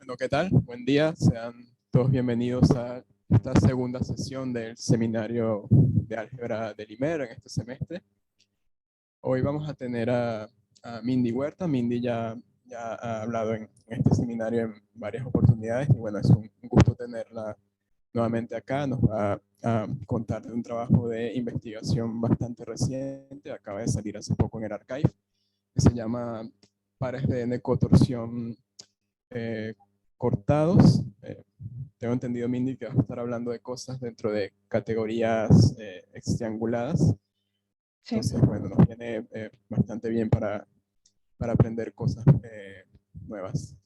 Bueno, ¿qué tal? Buen día. Sean todos bienvenidos a esta segunda sesión del seminario de álgebra del IMER en este semestre. Hoy vamos a tener a Mindy Huerta. Mindy ya ha hablado en este seminario en varias oportunidades y bueno, es un gusto tenerla nuevamente acá. Nos va a contar de un trabajo de investigación bastante reciente, acaba de salir hace poco en el Archive, que se llama pares de n-cotorsión cortados. Tengo entendido, Mindy, que vas a estar hablando de cosas dentro de categorías extrianguladas. Sí. Entonces, bueno, nos viene bastante bien para aprender cosas nuevas.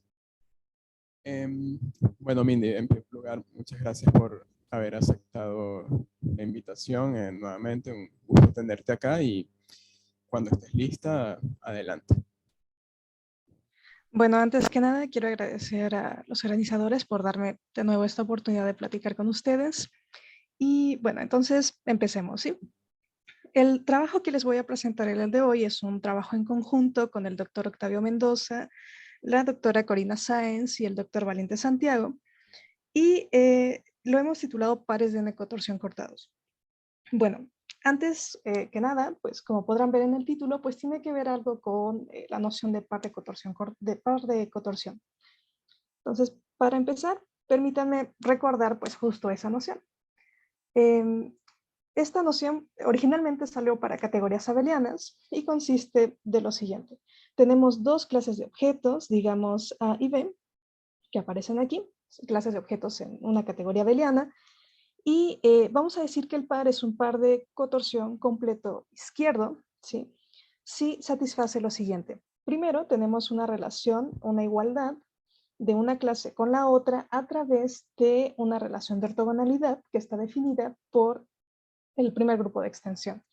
Bueno, Mindy, en primer lugar, muchas gracias por haber aceptado la invitación nuevamente. Un gusto tenerte acá y cuando estés lista, adelante. Bueno, antes que nada quiero agradecer a los organizadores por darme de nuevo esta oportunidad de platicar con ustedes. Y bueno, entonces empecemos, ¿sí? El trabajo que les voy a presentar el día de hoy es un trabajo en conjunto con el doctor Octavio Mendoza, la doctora Corina Sáenz y el doctor Valente Santiago. Y lo hemos titulado Pares de n-cotorsión cortados. Bueno, antes que nada, pues como podrán ver en el título, pues tiene que ver algo con la noción de par de cotorsión. Entonces, para empezar, permítanme recordar pues justo esa noción. Esta noción originalmente salió para categorías abelianas y consiste de lo siguiente. Tenemos dos clases de objetos, digamos A y B, que aparecen aquí, clases de objetos en una categoría abeliana, y vamos a decir que el par es un par de cotorsión completo izquierdo, ¿sí? Si satisface lo siguiente. Primero tenemos una relación, una igualdad de una clase con la otra a través de una relación de ortogonalidad que está definida por el primer grupo de extensión.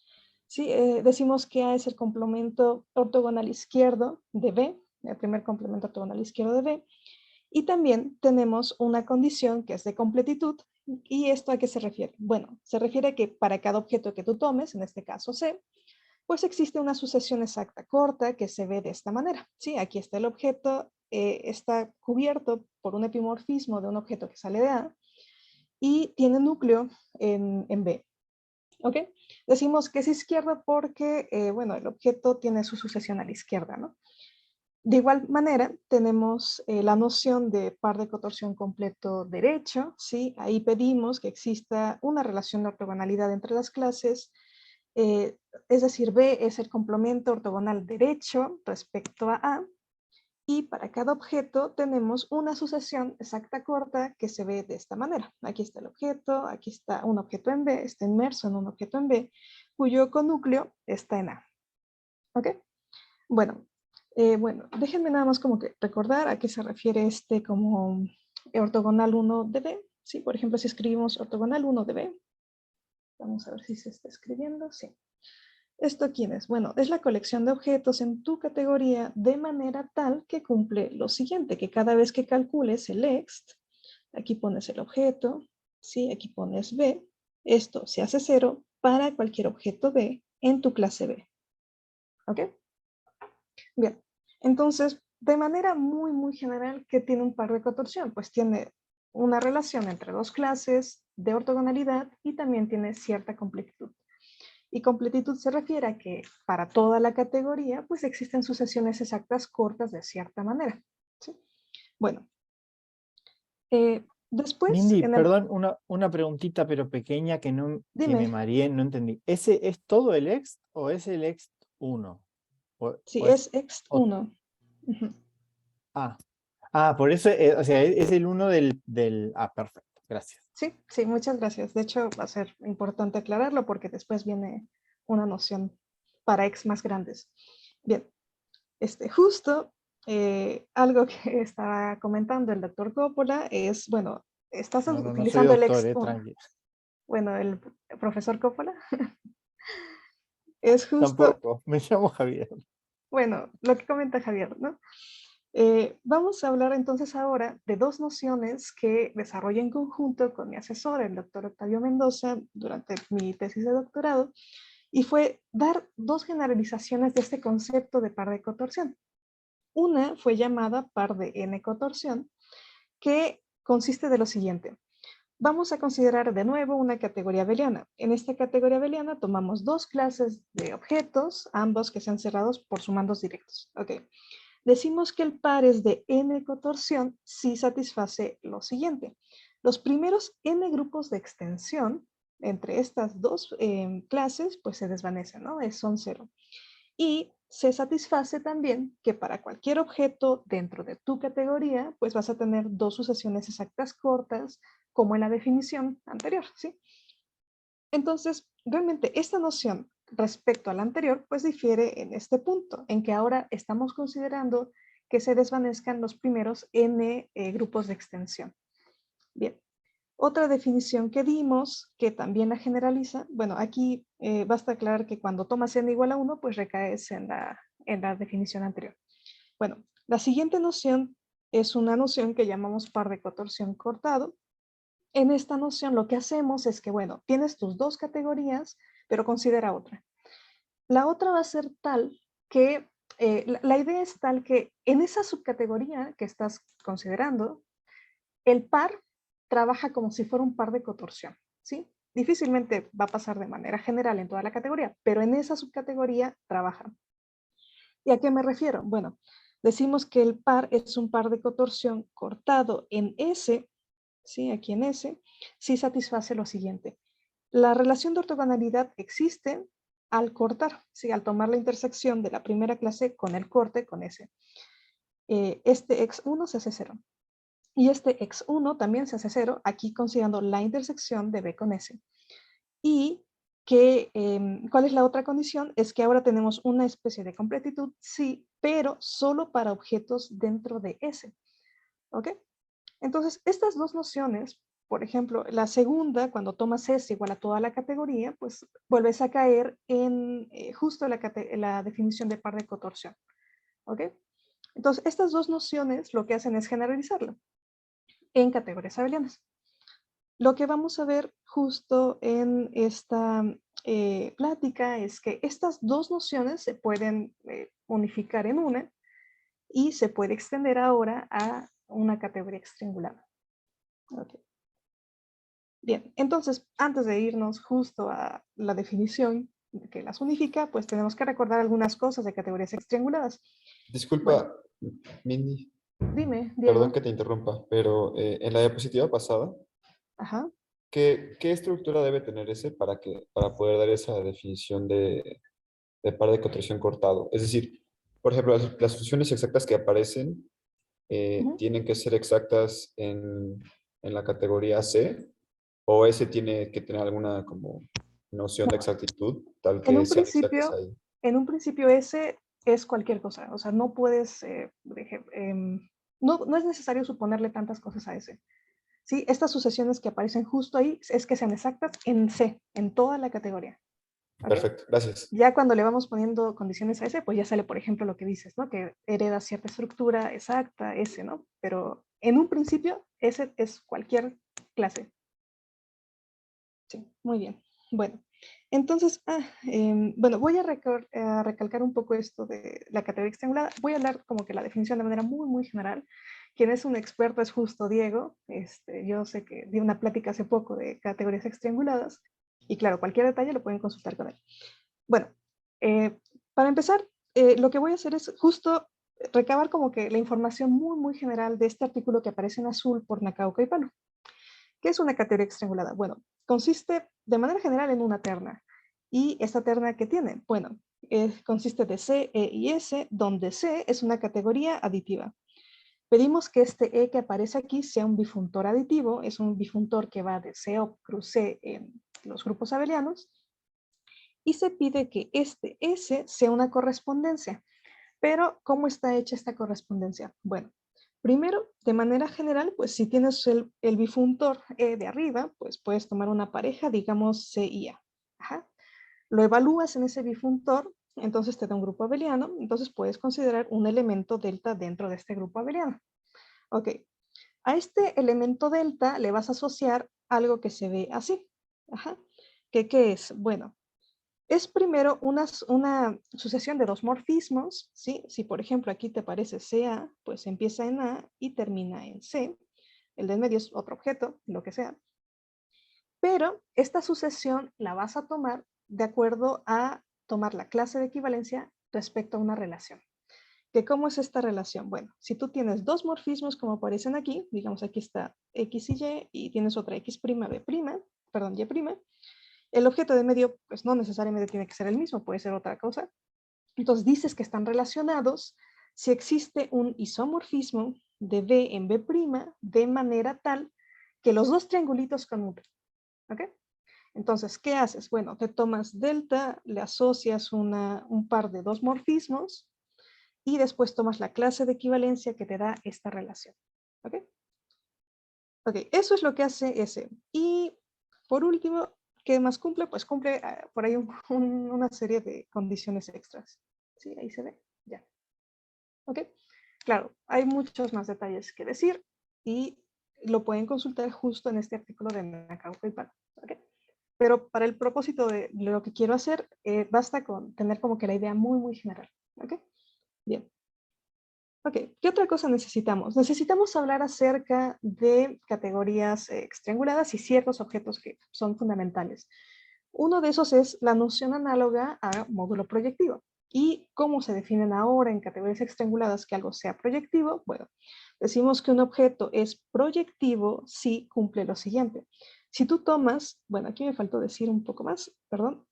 ¿Sí? Decimos que A es el complemento ortogonal izquierdo de B, el primer complemento ortogonal izquierdo de B, y también tenemos una condición que es de completitud. ¿Y esto a qué se refiere? Bueno, se refiere a que para cada objeto que tú tomes, en este caso C, pues existe una sucesión exacta corta que se ve de esta manera. ¿Sí? Aquí está el objeto, está cubierto por un epimorfismo de un objeto que sale de A y tiene núcleo en B. ¿Ok? Decimos que es izquierdo porque, bueno, el objeto tiene su sucesión a la izquierda, ¿no? De igual manera, tenemos la noción de par de cotorsión completo derecho, ¿sí? Ahí pedimos que exista una relación de ortogonalidad entre las clases, es decir, B es el complemento ortogonal derecho respecto a A, y para cada objeto tenemos una sucesión exacta corta que se ve de esta manera. Aquí está el objeto, aquí está un objeto en B, está inmerso en un objeto en B, cuyo conúcleo está en A. ¿Ok? Bueno, déjenme nada más como que recordar a qué se refiere este como ortogonal 1 de B. Sí, por ejemplo, si escribimos ortogonal 1 de B, vamos a ver si se está escribiendo, sí. ¿Esto quién es? Bueno, es la colección de objetos en tu categoría de manera tal que cumple lo siguiente, que cada vez que calcules el ext, aquí pones el objeto, ¿sí? Aquí pones B, esto se hace 0 para cualquier objeto B en tu clase B. ¿Ok? Bien, entonces, de manera muy general, ¿qué tiene un par de cotorsión? Pues tiene una relación entre dos clases de ortogonalidad y también tiene cierta completitud. Y completitud se refiere a que para toda la categoría, pues existen sucesiones exactas cortas de cierta manera. ¿Sí? Bueno, después, Mindy, perdón, una preguntita pero pequeña que me dime, mareé, no entendí. ¿Ese es todo el ext o es el ext 1? si es ext 1. Uh-huh. Por eso, o sea, es el 1 del... perfecto, gracias. Sí, muchas gracias. De hecho, va a ser importante aclararlo porque después viene una noción para x más grandes. Bien, justo algo que estaba comentando el doctor Coppola es, bueno, estás No soy utilizando el doctor, ext 1. tranquilo. Bueno, el profesor Coppola es justo, Tampoco, me llamo Javier. bueno, lo que comenta Javier, ¿no? Vamos a hablar entonces ahora de dos nociones que desarrollé en conjunto con mi asesor, el doctor Octavio Mendoza, durante mi tesis de doctorado, y fue dar dos generalizaciones de este concepto de par de cotorsión. Una fue llamada par de n-cotorsión que consiste de lo siguiente. Vamos a considerar de nuevo una categoría abeliana. En esta categoría abeliana tomamos dos clases de objetos, ambos que sean cerrados por sumandos directos. Ok. Decimos que el par es de n cotorsión si satisface lo siguiente. Los primeros n grupos de extensión entre estas dos clases pues se desvanecen, ¿no? Son 0. Y se satisface también que para cualquier objeto dentro de tu categoría, pues vas a tener dos sucesiones exactas cortas, como en la definición anterior, ¿sí? Entonces, realmente esta noción respecto a la anterior, pues difiere en este punto, en que ahora estamos considerando que se desvanezcan los primeros n grupos de extensión. Bien. Otra definición que dimos, que también la generaliza, bueno, aquí basta aclarar que cuando tomas n igual a 1, pues recaes en la definición anterior. Bueno, la siguiente noción es una noción que llamamos par de cotorsión cortado. En esta noción lo que hacemos es que, bueno, tienes tus dos categorías, pero considera otra. La otra va a ser tal que, la idea es tal que en esa subcategoría que estás considerando, el par trabaja como si fuera un par de cotorsión, ¿sí? Difícilmente va a pasar de manera general en toda la categoría, pero en esa subcategoría trabaja. ¿Y a qué me refiero? Bueno, decimos que el par es un par de cotorsión cortado en S, ¿sí? Aquí en S, si satisface lo siguiente. La relación de ortogonalidad existe al cortar, ¿sí? Al tomar la intersección de la primera clase con el corte con S. Este x1 se hace 0. Y este x1 también se hace 0, aquí considerando la intersección de B con S. Y que, ¿cuál es la otra condición? Es que ahora tenemos una especie de completitud, sí, pero solo para objetos dentro de S. ¿Ok? Entonces, estas dos nociones, por ejemplo, la segunda, cuando tomas S igual a toda la categoría, pues vuelves a caer en justo la definición de par de cotorsión. ¿Ok? Entonces, estas dos nociones lo que hacen es generalizarlo en categorías abelianas. Lo que vamos a ver justo en esta plática es que estas dos nociones se pueden unificar en una y se puede extender ahora a una categoría extriangulada. Okay. Bien, entonces antes de irnos justo a la definición que las unifica, pues tenemos que recordar algunas cosas de categorías extrianguladas. Disculpa, Mindy, Dime, perdón Diego. que te interrumpa, pero en la diapositiva pasada, Ajá. ¿qué estructura debe tener ese para poder dar esa definición de par de cotorsión cortado? Es decir, por ejemplo, las funciones exactas que aparecen tienen que ser exactas en la categoría C, o ese tiene que tener alguna como noción de No, exactitud, tal en que un sean exactas principio, ahí. ese es cualquier cosa. O sea, no puedes, no es necesario suponerle tantas cosas a ese. ¿Sí? Estas sucesiones que aparecen justo ahí es que sean exactas en C, en toda la categoría. ¿Okay? Perfecto, gracias. Ya cuando le vamos poniendo condiciones a ese, pues ya sale, por ejemplo, lo que dices, ¿no? Que hereda cierta estructura exacta, ese, ¿no? Pero en un principio, ese es cualquier clase. Sí, muy bien. Bueno, entonces, bueno, voy a recalcar un poco esto de la categoría extriangulada. Voy a hablar como que la definición de manera muy, muy general. Quien es un experto es justo Diego. Yo sé que di una plática hace poco de categorías extrianguladas. Y claro, cualquier detalle lo pueden consultar con él. Bueno, para empezar, lo que voy a hacer es justo recabar como que la información muy, muy general de este artículo que aparece en azul por Nakao y Palo. ¿Qué es una categoría extriangulada? Bueno, consiste de manera general en una terna. ¿Y esta terna qué tiene? Bueno, consiste de C, E y S, donde C es una categoría aditiva. Pedimos que este E que aparece aquí sea un bifuntor aditivo, es un bifuntor que va de C o cruz C en los grupos abelianos, y se pide que este S sea una correspondencia. Pero, ¿cómo está hecha esta correspondencia? Bueno, primero, de manera general, pues si tienes el bifuntor E de arriba, pues puedes tomar una pareja, digamos C y A. Ajá. Lo evalúas en ese bifuntor, entonces te da un grupo abeliano, entonces puedes considerar un elemento delta dentro de este grupo abeliano. Ok, a este elemento delta le vas a asociar algo que se ve así. Ajá. ¿Qué es? Bueno, es primero una sucesión de dos morfismos, ¿sí? Si por ejemplo aquí te aparece CA, pues empieza en A y termina en C. el de en medio es otro objeto, lo que sea. Pero esta sucesión la vas a tomar de acuerdo a tomar la clase de equivalencia respecto a una relación. ¿Que cómo es esta relación? Bueno, si tú tienes dos morfismos como aparecen aquí, digamos aquí está X y tienes otra X', B', perdón, Y', el objeto de medio pues no necesariamente tiene que ser el mismo, puede ser otra cosa. Entonces dices que están relacionados si existe un isomorfismo de B en B' de manera tal que los dos triangulitos conmuten. ¿Ok? Entonces, ¿qué haces? Bueno, te tomas delta, le asocias un par de dos morfismos y después tomas la clase de equivalencia que te da esta relación. ¿Ok? Ok, eso es lo que hace ese. Y por último, ¿qué más cumple? Pues cumple por ahí una serie de condiciones extras. ¿Sí? Ahí se ve. Ya. ¿Ok? Claro, hay muchos más detalles que decir y lo pueden consultar justo en este artículo de Nakaoka y Pano. ¿Ok? Pero para el propósito de lo que quiero hacer, basta con tener como que la idea muy, muy general. ¿Ok? Bien. Ok, ¿qué otra cosa necesitamos? Necesitamos hablar acerca de categorías trianguladas y ciertos objetos que son fundamentales. Uno de esos es la noción análoga a módulo proyectivo. ¿Y cómo se definen ahora en categorías trianguladas que algo sea proyectivo? Bueno, decimos que un objeto es proyectivo si cumple lo siguiente. Si tú tomas, bueno, aquí me faltó decir un poco más, perdón.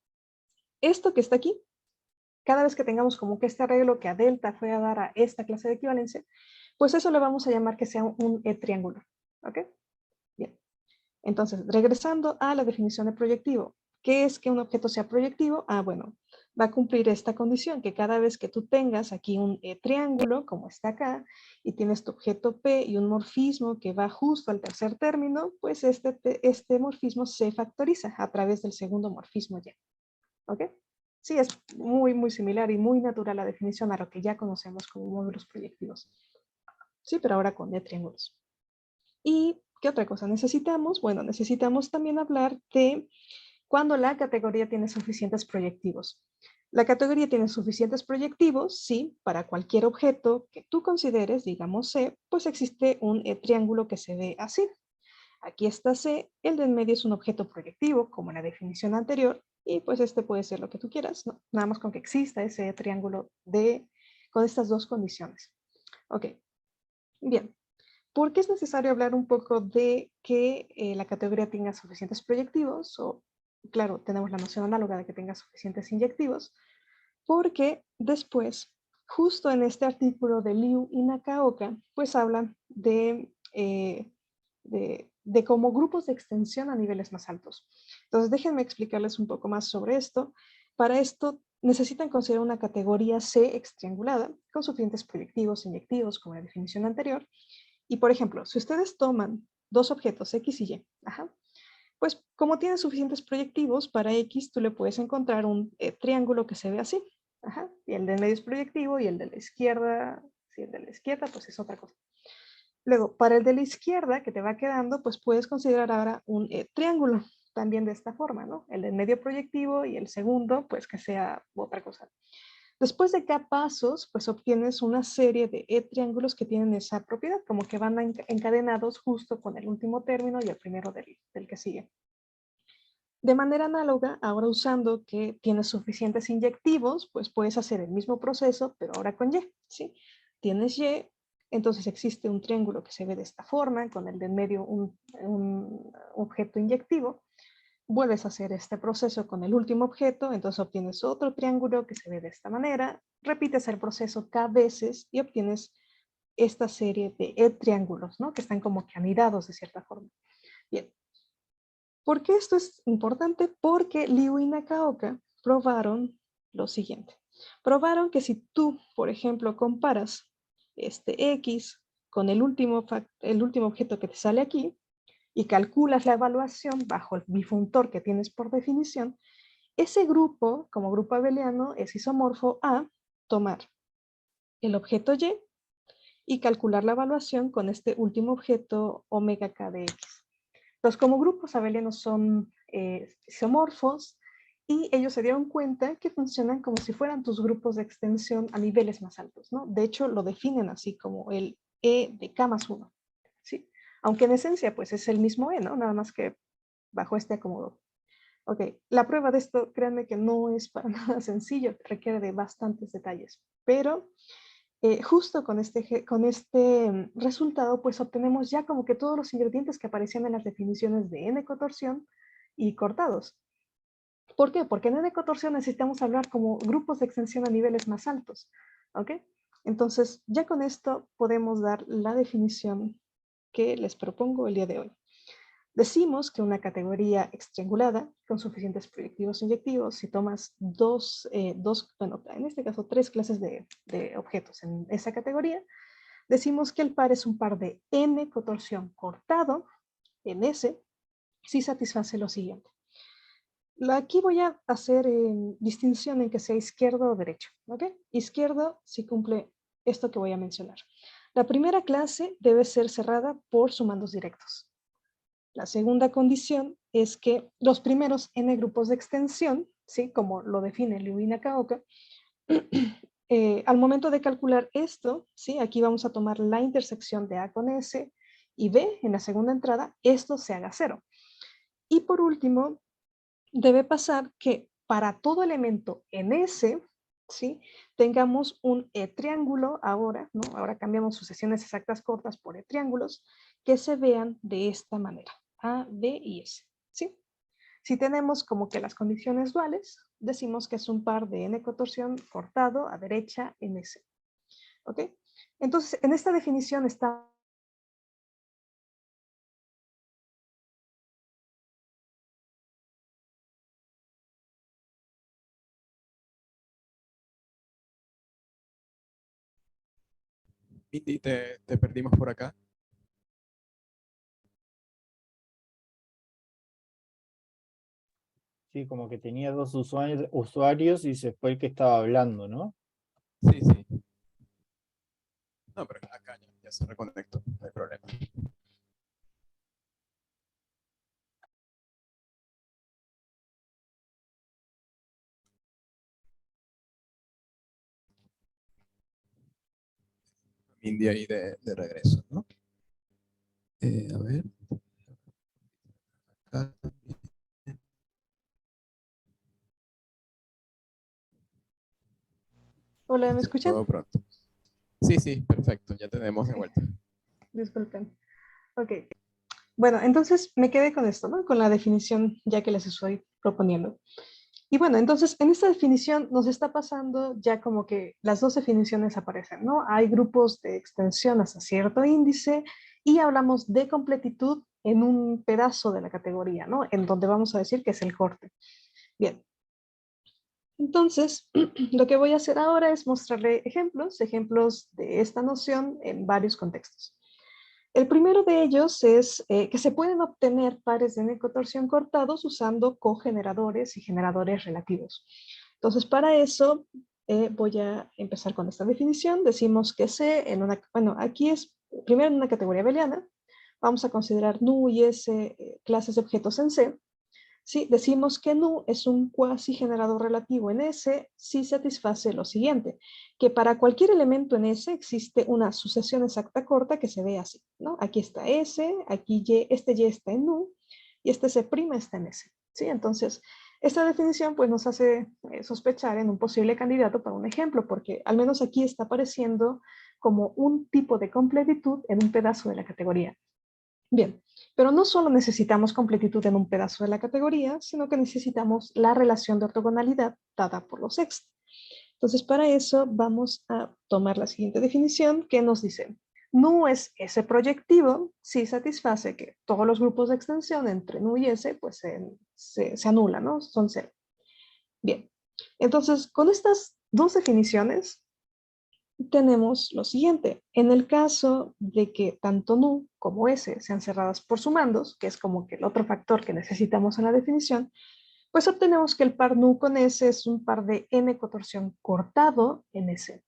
Esto que está aquí, cada vez que tengamos como que este arreglo que a delta fue a dar a esta clase de equivalencia, pues eso le vamos a llamar que sea un triángulo. ¿Ok? Bien. Entonces, regresando a la definición de proyectivo. ¿Qué es que un objeto sea proyectivo? Ah, bueno, va a cumplir esta condición, que cada vez que tú tengas aquí un triángulo, como está acá, y tienes tu objeto P y un morfismo que va justo al tercer término, pues este morfismo se factoriza a través del segundo morfismo Y. ¿Ok? Sí, es muy, muy similar y muy natural la definición a lo que ya conocemos como módulos proyectivos. Sí, pero ahora con triángulos. ¿Y qué otra cosa necesitamos? Bueno, necesitamos también hablar de cuando la categoría tiene suficientes proyectivos. La categoría tiene suficientes proyectivos si para cualquier objeto que tú consideres, digamos C, pues existe un triángulo que se ve así. Aquí está C, el de en medio es un objeto proyectivo, como en la definición anterior, y pues este puede ser lo que tú quieras, ¿no? Nada más con que exista ese triángulo con estas dos condiciones. Ok, bien. ¿Por qué es necesario hablar un poco de que la categoría tenga suficientes proyectivos? O, claro, tenemos la noción análoga de que tenga suficientes inyectivos, porque después, justo en este artículo de Liu y Nakaoka, pues hablan de como grupos de extensión a niveles más altos. Entonces, déjenme explicarles un poco más sobre esto. Para esto, necesitan considerar una categoría C extriangulada con suficientes proyectivos, inyectivos, como la definición anterior. Y, por ejemplo, si ustedes toman dos objetos X y Y, pues como tienen suficientes proyectivos, para X tú le puedes encontrar un triángulo que se ve así. Y el de medio es proyectivo y el de la izquierda, si el de la izquierda, pues es otra cosa. Luego, para el de la izquierda que te va quedando, pues puedes considerar ahora un triángulo, también de esta forma, ¿no? El del medio proyectivo y el segundo, pues que sea otra cosa. Después de cada pasos, pues obtienes una serie de triángulos que tienen esa propiedad, como que van encadenados justo con el último término y el primero del que sigue. De manera análoga, ahora usando que tienes suficientes inyectivos, pues puedes hacer el mismo proceso, pero ahora con Y, ¿sí? Tienes Y, entonces existe un triángulo que se ve de esta forma, con el de en medio un objeto inyectivo. Vuelves a hacer este proceso con el último objeto, entonces obtienes otro triángulo que se ve de esta manera, repites el proceso K veces y obtienes esta serie de triángulos, ¿no? Que están como que anidados de cierta forma. Bien. ¿Por qué esto es importante? Porque Liu y Nakaoka probaron lo siguiente. Probaron que si tú, por ejemplo, comparas este X con el último objeto que te sale aquí, y calculas la evaluación bajo el bifuntor que tienes por definición, ese grupo, como grupo abeliano, es isomorfo a tomar el objeto y calcular la evaluación con este último objeto omega k de X. Entonces, como grupos abelianos son isomorfos y ellos se dieron cuenta que funcionan como si fueran tus grupos de extensión a niveles más altos, ¿no? De hecho, lo definen así como el E de K más 1. ¿Sí? Aunque en esencia pues es el mismo E, ¿no? Nada más que bajo este acomodo. Ok, la prueba de esto, créanme que no es para nada sencillo, requiere de bastantes detalles, pero justo con este resultado, pues obtenemos ya como que todos los ingredientes que aparecían en las definiciones de N-cotorsión y cortados. ¿Por qué? Porque en N-cotorsión necesitamos hablar como grupos de extensión a niveles más altos, ¿ok? Entonces, ya con esto podemos dar la definición que les propongo el día de hoy. Decimos que una categoría extriangulada con suficientes proyectivos inyectivos, si tomas bueno, en este caso 3 clases de objetos en esa categoría, decimos que el par es un par de N cotorsión cortado en S si satisface lo siguiente. Aquí voy a hacer distinción en que sea izquierdo o derecho, ¿ok? Izquierdo si cumple esto que voy a mencionar. La primera clase debe ser cerrada por sumandos directos. La segunda condición es que los primeros n grupos de extensión, ¿sí? Como lo define Liu y Nakaoka, al momento de calcular esto, ¿sí? Aquí vamos a tomar la intersección de A con S y B en la segunda entrada, esto se haga 0. Y por último, debe pasar que para todo elemento en S, ¿sí? Tengamos un triángulo ahora, ¿no? Ahora cambiamos sucesiones exactas cortas por triángulos que se vean de esta manera. A, B y S, ¿sí? Si tenemos como que las condiciones duales, decimos que es un par de N cotorsión cortado a derecha en S, ¿ok? Entonces, en esta definición está Indy, te perdimos por acá. Sí, como que tenía dos usuarios y se fue el que estaba hablando, ¿no? Sí, sí. No, pero acá ya se reconectó, no hay problema. Indy ahí de regreso, ¿no? A ver. Acá también. Hola, ¿me escuchan? Todo pronto. Sí, sí, perfecto, ya tenemos de vuelta. Disculpen. Ok. Bueno, entonces me quedé con esto, ¿no? Con la definición ya que les estoy proponiendo. Y bueno, entonces en esta definición nos está pasando ya como que las dos definiciones aparecen, ¿no? Hay grupos de extensión hasta cierto índice y hablamos de completitud en un pedazo de la categoría, ¿no? En donde vamos a decir que es el corte. Bien. Entonces, lo que voy a hacer ahora es mostrarle ejemplos de esta noción en varios contextos. El primero de ellos es que se pueden obtener pares de N-cotorsión cortados usando cogeneradores y generadores relativos. Entonces, para eso voy a empezar con esta definición. Decimos que C en una, bueno, aquí es primero en una categoría abeliana. Vamos a considerar NU y S clases de objetos en C. Sí, decimos que NU es un cuasi generador relativo en S si satisface lo siguiente, que para cualquier elemento en S existe una sucesión exacta corta que se ve así, ¿no? Aquí está S, aquí Y, este Y está en NU y este C' está en S, ¿sí? Entonces, esta definición pues nos hace sospechar en un posible candidato para un ejemplo, porque al menos aquí está apareciendo como un tipo de completitud en un pedazo de la categoría. Bien, pero no solo necesitamos completitud en un pedazo de la categoría, sino que necesitamos la relación de ortogonalidad dada por los ex. Entonces, para eso vamos a tomar la siguiente definición que nos dice, NU es S proyectivo si satisface que todos los grupos de extensión entre NU y S pues se anulan, ¿no? Son cero. Bien, entonces con estas dos definiciones tenemos lo siguiente. En el caso de que tanto NU como S sean cerradas por sumandos, que es como que el otro factor que necesitamos en la definición, pues obtenemos que el par NU con S es un par de N cotorsión cortado en S.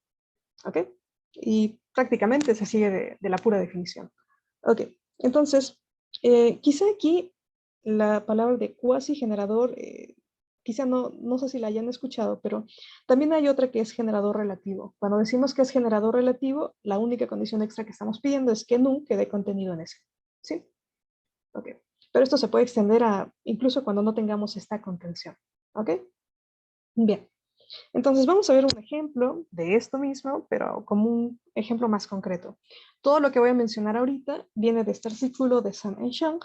¿Ok? Y prácticamente se sigue de la pura definición. Ok, entonces, quizá aquí la palabra de cuasi generador quizá no sé si la hayan escuchado, pero también hay otra que es generador relativo. Cuando decimos que es generador relativo, la única condición extra que estamos pidiendo es que NU quede contenido en S. ¿Sí? Ok. Pero esto se puede extender a incluso cuando no tengamos esta contención. ¿Ok? Bien. Entonces vamos a ver un ejemplo de esto mismo, pero como un ejemplo más concreto. Todo lo que voy a mencionar ahorita viene de este artículo de Sun and Shang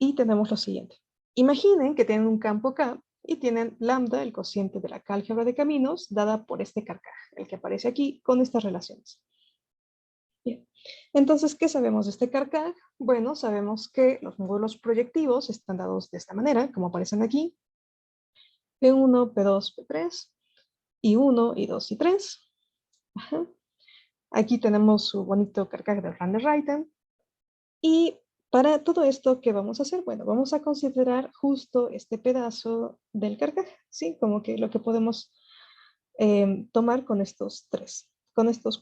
y tenemos lo siguiente. Imaginen que tienen un campo K y tienen lambda, el cociente de la álgebra de caminos, dada por este carcaj, el que aparece aquí con estas relaciones. Bien. Entonces, ¿qué sabemos de este carcaj? Bueno, sabemos que los módulos proyectivos están dados de esta manera, como aparecen aquí. P1, P2, P3, y 1, y 2, y 3. Ajá. Aquí tenemos su bonito carcaj de van der Ruyten. Y para todo esto, ¿qué vamos a hacer? Bueno, vamos a considerar justo este pedazo del carcaj, ¿sí? Como que lo que podemos tomar con estos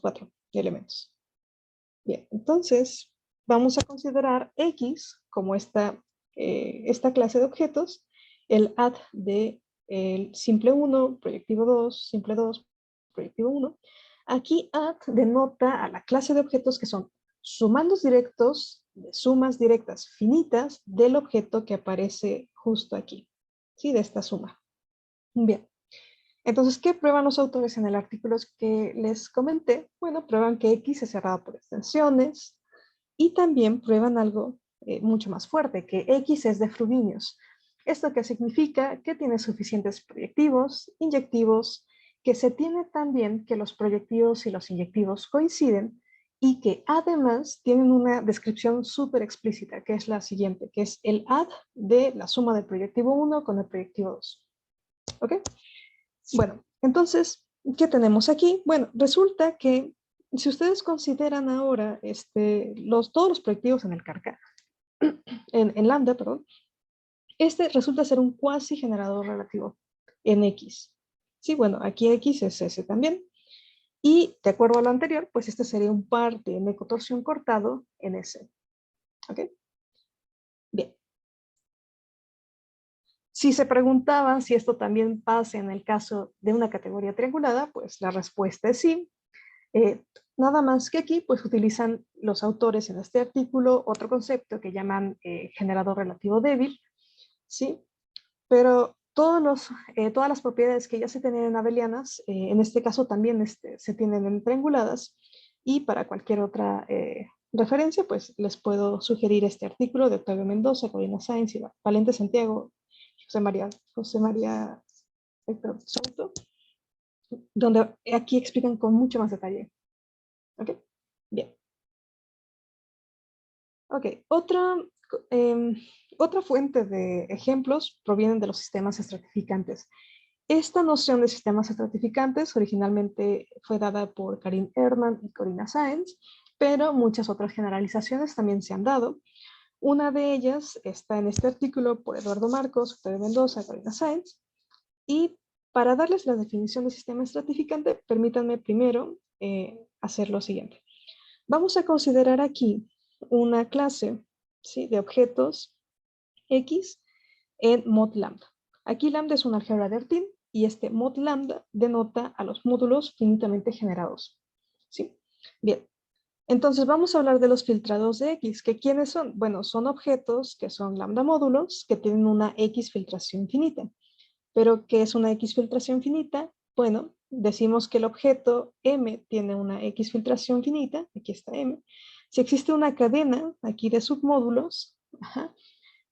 cuatro elementos. Bien, entonces vamos a considerar X como esta clase de objetos, el add de el simple 1, proyectivo 2, simple 2, proyectivo 1. Aquí add denota a la clase de objetos que son sumandos directos de sumas directas finitas del objeto que aparece justo aquí, ¿sí? De esta suma. Bien. Entonces, ¿qué prueban los autores en el artículo que les comenté? Bueno, prueban que X es cerrado por extensiones y también prueban algo mucho más fuerte, que X es de Frobenius. ¿Esto qué significa? Que tiene suficientes proyectivos, inyectivos, que se tiene también que los proyectivos y los inyectivos coinciden y que además tienen una descripción súper explícita, que es la siguiente, que es el add de la suma del proyectivo 1 con el proyectivo 2. ¿Ok? Bueno, entonces, ¿qué tenemos aquí? Bueno, resulta que si ustedes consideran ahora todos los proyectivos en el carcaj, en lambda, perdón, este resulta ser un cuasi generador relativo en X. Sí, bueno, aquí X es S también. Y de acuerdo a lo anterior, pues este sería un par de N cotorsión cortado en S. ¿Ok? Bien. Si se preguntaban si esto también pasa en el caso de una categoría triangulada, pues la respuesta es sí. Nada más que aquí pues utilizan los autores en este artículo otro concepto que llaman generador relativo débil, ¿sí? Pero todas las propiedades que ya se tienen en abelianas, en este caso también se tienen en trianguladas, y para cualquier otra referencia pues les puedo sugerir este artículo de Octavio Mendoza, Corina Sainz y Valente Santiago, José María Souto, donde aquí explican con mucho más detalle. ¿Ok? Bien. Ok, otra fuente de ejemplos provienen de los sistemas estratificantes. Esta noción de sistemas estratificantes originalmente fue dada por Karim Erdmann y Corina Sainz, pero muchas otras generalizaciones también se han dado. Una de ellas está en este artículo por Eduardo Marcos, Octavio Mendoza, Corina Sainz. Y para darles la definición de sistema estratificante, permítanme primero hacer lo siguiente. Vamos a considerar aquí una clase, ¿sí?, de objetos X en mod lambda. Aquí lambda es una álgebra de Artin y este mod lambda denota a los módulos finitamente generados. ¿Sí? Bien. Entonces vamos a hablar de los filtrados de X, que ¿quiénes son? Bueno, son objetos que son lambda módulos que tienen una X filtración finita. ¿Pero qué es una X filtración finita? Bueno, decimos que el objeto M tiene una X filtración finita, aquí está M. Si existe una cadena aquí de submódulos,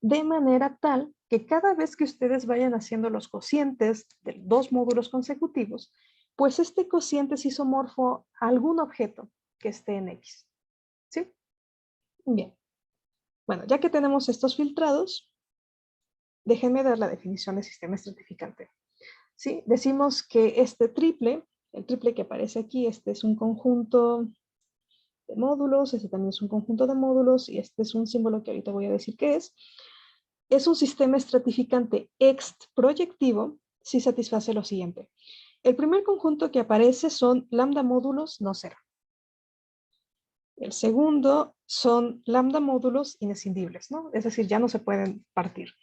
de manera tal que cada vez que ustedes vayan haciendo los cocientes de dos módulos consecutivos, pues este cociente es isomorfo a algún objeto que esté en X. ¿Sí? Bien. Bueno, ya que tenemos estos filtrados, déjenme dar la definición de sistema estratificante. ¿Sí? Decimos que este triple, el triple que aparece aquí, este es un conjunto de módulos, este también es un conjunto de módulos, y este es un símbolo que ahorita voy a decir qué es un sistema estratificante proyectivo si satisface lo siguiente. El primer conjunto que aparece son lambda módulos no cero. El segundo son lambda módulos inescindibles, ¿no? Es decir, ya no se pueden partir.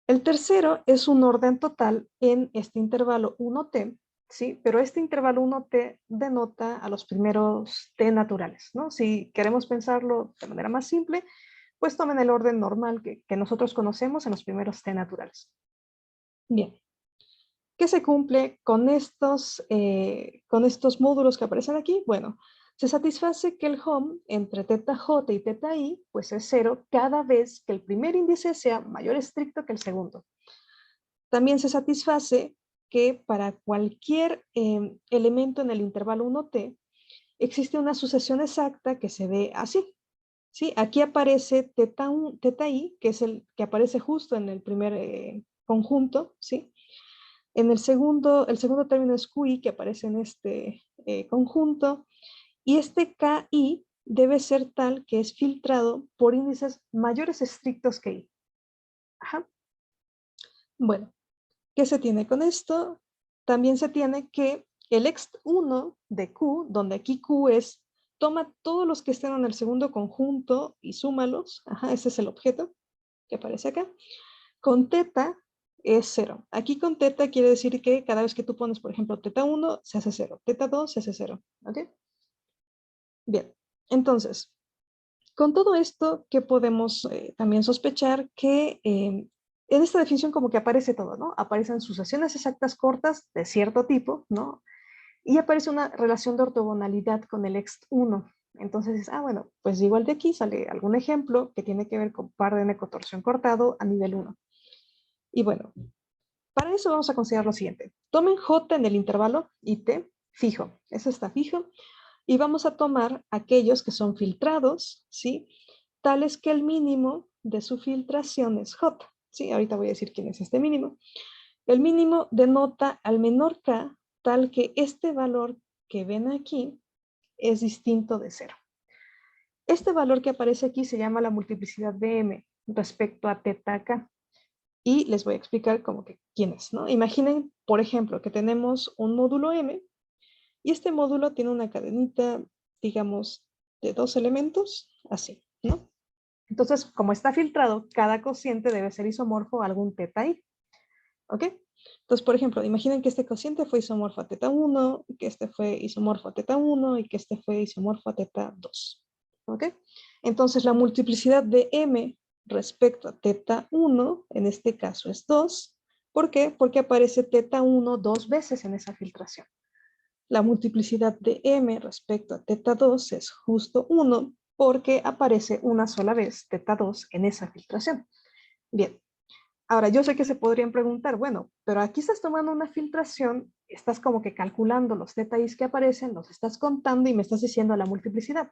El tercero es un orden total en este intervalo 1t, ¿sí? Pero este intervalo 1t denota a los primeros t naturales, ¿no? Si queremos pensarlo de manera más simple, pues tomen el orden normal que nosotros conocemos en los primeros t naturales. Bien. ¿Qué se cumple con estos módulos que aparecen aquí? Bueno, se satisface que el hom entre θj y θi pues es 0 cada vez que el primer índice sea mayor estricto que el segundo. También se satisface que para cualquier elemento en el intervalo 1t existe una sucesión exacta que se ve así. ¿Sí? Aquí aparece θi, que es el que aparece justo en el primer conjunto, ¿sí? El segundo término es QI, que aparece en este conjunto, y este KI debe ser tal que es filtrado por índices mayores estrictos que I. Ajá. Bueno, ¿qué se tiene con esto? También se tiene que el ext1 de Q, donde aquí Q es, toma todos los que estén en el segundo conjunto y súmalos. Ajá, ese es el objeto que aparece acá. Con teta es 0. Aquí con teta quiere decir que cada vez que tú pones, por ejemplo, teta 1, se hace 0. Teta 2 se hace 0. ¿Ok? Bien. Entonces, con todo esto, ¿qué podemos también sospechar? Que en esta definición como que aparece todo, ¿no? Aparecen sucesiones exactas cortas de cierto tipo, ¿no? Y aparece una relación de ortogonalidad con el ext1. Entonces, bueno, pues igual de aquí sale algún ejemplo que tiene que ver con par de n-cotorsión cortado a nivel 1. Y bueno, para eso vamos a considerar lo siguiente. Tomen J en el intervalo y T fijo. Eso está fijo. Y vamos a tomar aquellos que son filtrados, ¿sí? Tales que el mínimo de su filtración es J. ¿Sí? Ahorita voy a decir quién es este mínimo. El mínimo denota al menor K, tal que este valor que ven aquí es distinto de 0. Este valor que aparece aquí se llama la multiplicidad de M respecto a θk. Y les voy a explicar como que quién es, ¿no? Imaginen, por ejemplo, que tenemos un módulo M y este módulo tiene una cadenita, digamos, de 2 elementos, así, ¿no? Entonces, como está filtrado, cada cociente debe ser isomorfo a algún θi, ¿ok? Entonces, por ejemplo, imaginen que este cociente fue isomorfo a θ1, que este fue isomorfo a θ1 y que este fue isomorfo a θ2, ¿ok? Entonces, la multiplicidad de M respecto a θ1, en este caso es 2. ¿Por qué? Porque aparece θ1 dos veces en esa filtración. La multiplicidad de M respecto a θ2 es justo 1 porque aparece una sola vez θ2 en esa filtración. Bien. Ahora, yo sé que se podrían preguntar, bueno, pero aquí estás tomando una filtración, estás como que calculando los θis que aparecen, los estás contando y me estás diciendo la multiplicidad.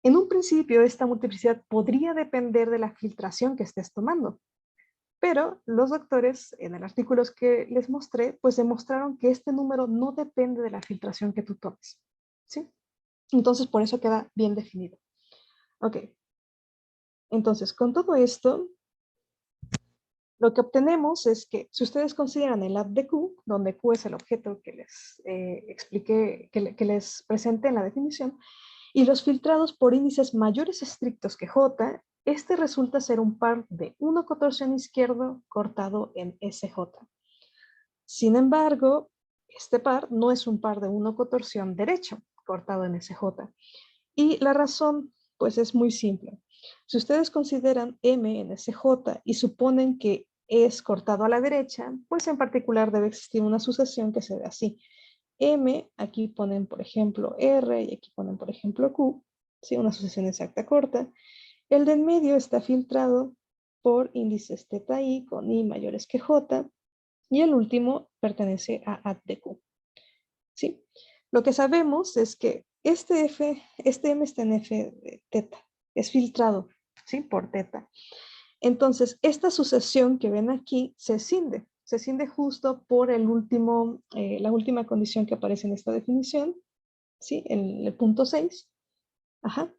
En un principio, esta multiplicidad podría depender de la filtración que estés tomando. Pero los doctores, en el artículo que les mostré, pues demostraron que este número no depende de la filtración que tú tomes. ¿Sí? Entonces, por eso queda bien definido. Ok. Entonces, con todo esto, lo que obtenemos es que si ustedes consideran el lab de Q, donde Q es el objeto que les expliqué, que les presenté en la definición, y los filtrados por índices mayores estrictos que J, este resulta ser un par de 1 cotorsión izquierdo cortado en SJ. Sin embargo, este par no es un par de 1 cotorsión derecho cortado en SJ. Y la razón, pues es muy simple. Si ustedes consideran M en SJ y suponen que es cortado a la derecha, pues en particular debe existir una sucesión que se ve así. M, aquí ponen por ejemplo R y aquí ponen por ejemplo Q, ¿sí? Una sucesión exacta corta. El de en medio está filtrado por índices θi con I mayores que J y el último pertenece a AD de Q. ¿Sí? Lo que sabemos es que este M está en F de teta, es filtrado, ¿sí? Por teta. Entonces, esta sucesión que ven aquí se cinde justo por la última condición que aparece en esta definición, ¿sí? En el punto 6. Ajá.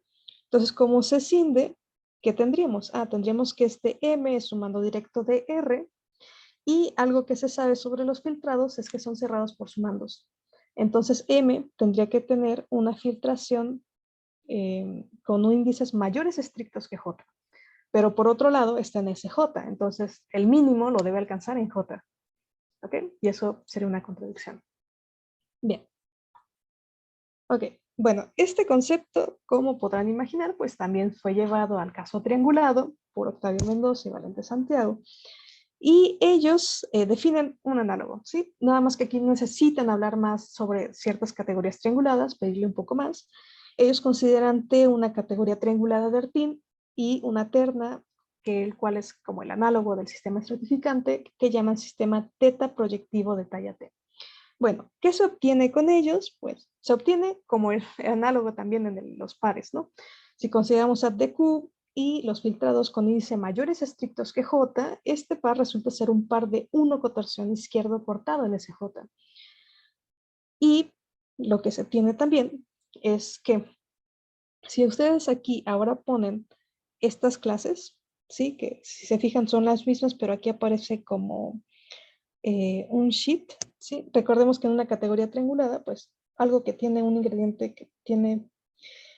Entonces, como se cinde, ¿qué tendríamos? Tendríamos que este M es un mando directo de R y algo que se sabe sobre los filtrados es que son cerrados por sumandos. Entonces, M tendría que tener una filtración con índices mayores estrictos que J. Pero por otro lado está en SJ, entonces el mínimo lo debe alcanzar en J. ¿Ok? Y eso sería una contradicción. Bien. Ok. Bueno, este concepto, como podrán imaginar, pues también fue llevado al caso triangulado por Octavio Mendoza y Valente Santiago. Y ellos definen un análogo, ¿sí? Nada más que aquí necesitan hablar más sobre ciertas categorías trianguladas, pedirle un poco más. Ellos consideran T una categoría triangulada de Artin y una terna, el cual es como el análogo del sistema estratificante, que llaman sistema teta proyectivo de talla T. Bueno, ¿qué se obtiene con ellos? Pues se obtiene como el análogo también en los pares, ¿no? Si consideramos a DQ y los filtrados con índice mayores estrictos que J, este par resulta ser un par de 1 cotorsión izquierdo cortado en SJ. Y lo que se obtiene también es que si ustedes aquí ahora ponen estas clases, ¿sí? Que si se fijan son las mismas, pero aquí aparece como un sheet, ¿sí? Recordemos que en una categoría triangulada, pues algo que tiene un ingrediente que tiene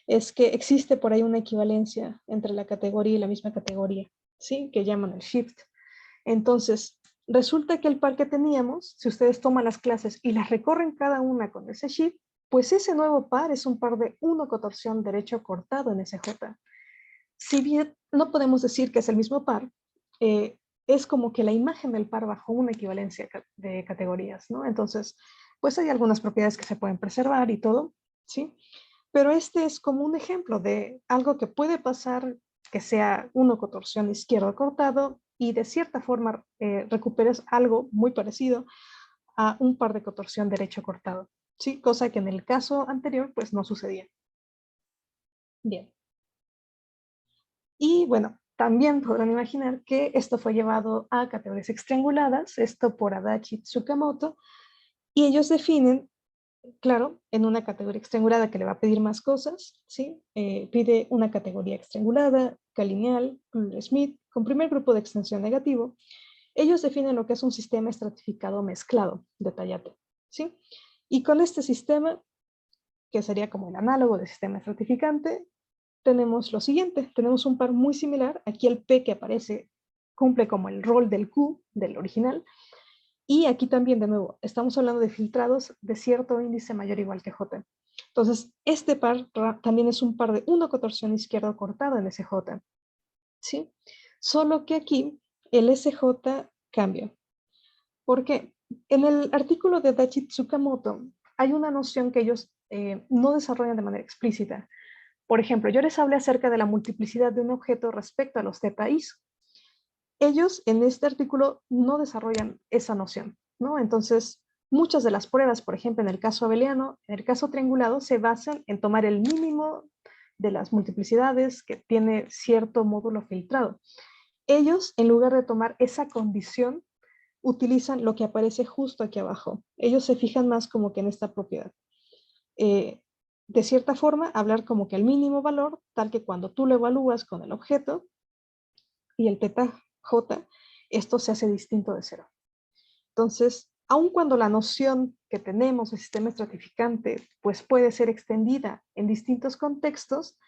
es que existe por ahí una equivalencia entre la categoría y la misma categoría, ¿sí? Que llaman el shift. Entonces, resulta que el par que teníamos, si ustedes toman las clases y las recorren cada una con ese shift, pues ese nuevo par es un par de 1 cotorsión derecho cortado en SJ. Si bien no podemos decir que es el mismo par, es como que la imagen del par bajo una equivalencia de categorías, ¿no? Entonces, pues hay algunas propiedades que se pueden preservar y todo, ¿sí? Pero este es como un ejemplo de algo que puede pasar que sea 1 cotorsión izquierdo cortado y de cierta forma recuperes algo muy parecido a un par de cotorsión derecho cortado, ¿sí? Cosa que en el caso anterior pues no sucedía. Bien. Y bueno, también podrán imaginar que esto fue llevado a categorías extrianguladas, esto por Adachi y Tsukamoto, y ellos definen, claro, en una categoría extriangulada que le va a pedir más cosas, ¿sí? Pide una categoría extriangulada, calineal, Smith, con primer grupo de extensión negativo. Ellos definen lo que es un sistema estratificado mezclado, detallate, ¿sí? Y con este sistema, que sería como el análogo del sistema estratificante, tenemos lo siguiente, tenemos un par muy similar, aquí el P que aparece cumple como el rol del Q del original, y aquí también de nuevo, estamos hablando de filtrados de cierto índice mayor o igual que J. Entonces, este par también es un par de 1 cotorsión izquierdo cortado en SJ, ¿sí? Solo que aquí el SJ cambia. ¿Por qué? En el artículo de Adachi Tsukamoto hay una noción que ellos no desarrollan de manera explícita. Por ejemplo, yo les hablé acerca de la multiplicidad de un objeto respecto a los θis. Ellos en este artículo no desarrollan esa noción, ¿no? Entonces, muchas de las pruebas, por ejemplo, en el caso abeliano, en el caso triangulado, se basan en tomar el mínimo de las multiplicidades que tiene cierto módulo filtrado. Ellos, en lugar de tomar esa condición, utilizan lo que aparece justo aquí abajo. Ellos se fijan más como que en esta propiedad. De cierta forma, hablar como que el mínimo valor, tal que cuando tú lo evalúas con el objeto y el θj, esto se hace distinto de cero. Entonces, aun cuando la noción que tenemos de sistema estratificante pues puede ser extendida en distintos contextos,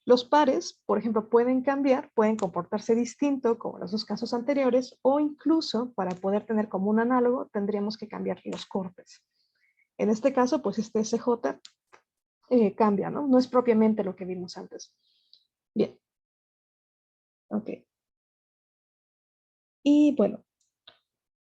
los pares, por ejemplo, pueden cambiar, pueden comportarse distinto como los dos casos anteriores, o incluso para poder tener como un análogo tendríamos que cambiar los cortes. En este caso, pues este SJ cambia, ¿no? No es propiamente lo que vimos antes. Bien. Ok. Y bueno,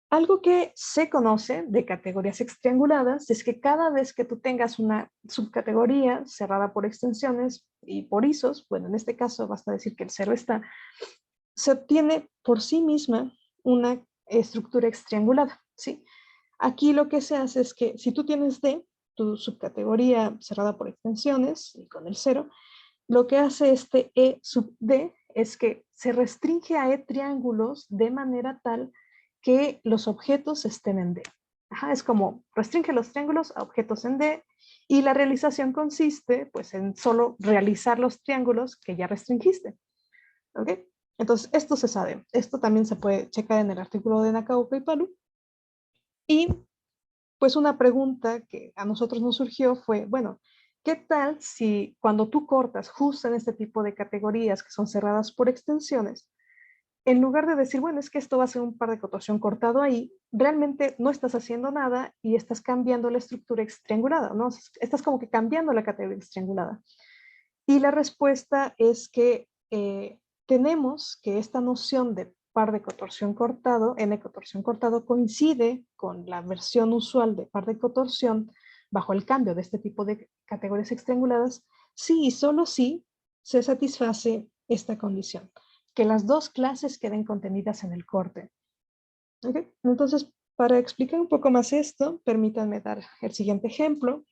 algo que se conoce de categorías extrianguladas es que cada vez que tú tengas una subcategoría cerrada por extensiones y por isos, bueno, en este caso basta decir que el cero está, se obtiene por sí misma una estructura extriangulada, ¿sí? Aquí lo que se hace es que si tú tienes D, tu subcategoría cerrada por extensiones y con el cero, lo que hace este E sub D es que se restringe a E triángulos de manera tal que los objetos estén en D. Ajá, es como restringe los triángulos a objetos en D y la realización consiste pues en solo realizar los triángulos que ya restringiste. ¿Ok? Entonces esto se sabe. Esto también se puede checar en el artículo de Nakaoka y Palu. Y pues una pregunta que a nosotros nos surgió fue, bueno, ¿qué tal si cuando tú cortas justo en este tipo de categorías que son cerradas por extensiones, en lugar de decir, bueno, es que esto va a ser un par de cotorsión cortado ahí, realmente no estás haciendo nada y estás cambiando la estructura triangulada, ¿no? Estás como que cambiando la categoría triangulada. Y la respuesta es que tenemos que esta noción de par de cotorsión cortado, n cotorsión cortado, coincide con la versión usual de par de cotorsión bajo el cambio de este tipo de categorías trianguladas, sí y solo si se satisface esta condición, que las dos clases queden contenidas en el corte. ¿Okay? Entonces, para explicar un poco más esto, permítanme dar el siguiente ejemplo.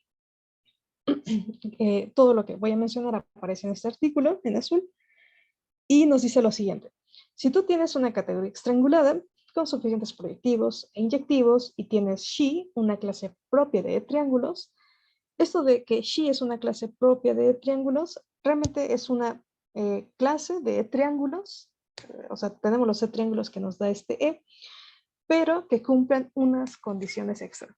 Todo lo que voy a mencionar aparece en este artículo, en azul, y nos dice lo siguiente. Si tú tienes una categoría triangulada con suficientes proyectivos e inyectivos y tienes Xi, una clase propia de triángulos, esto de que Xi es una clase propia de triángulos, realmente es una clase de triángulos, o sea, tenemos los triángulos que nos da este E, pero que cumplen unas condiciones extra.